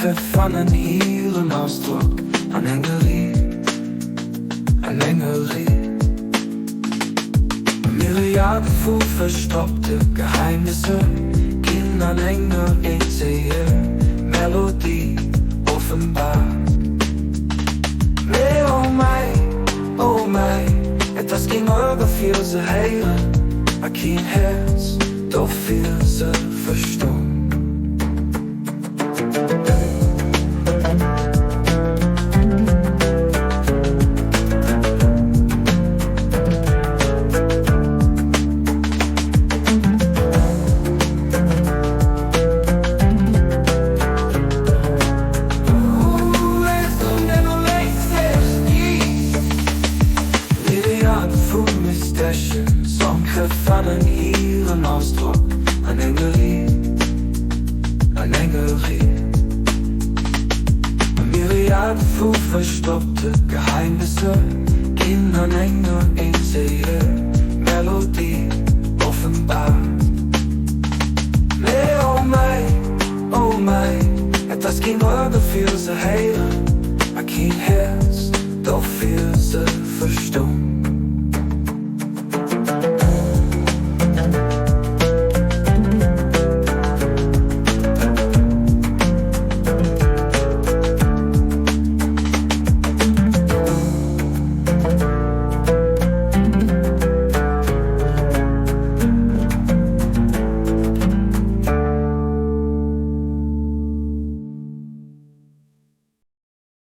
gefangen hier een Ausdruck, ein Engellied, ein Engellied. Myriaden von verstoppte Geheimnisse, Kinder, Engel, ich sehe Melodie offenbar. Nee, oh mein, etwas ging über viel zu heilen, kein Herz, doch viel zu verstehen. Som gefangen hier een Ausdruck, ein Engellied, ein Engellied. Myriaden von verstoppte Geheimnisse, Kinder, Engel, ich sehe Melodie offenbar. Nee, oh mein, etwas ging über viel zu heilen, kein Herz, doch viel zu verstehen.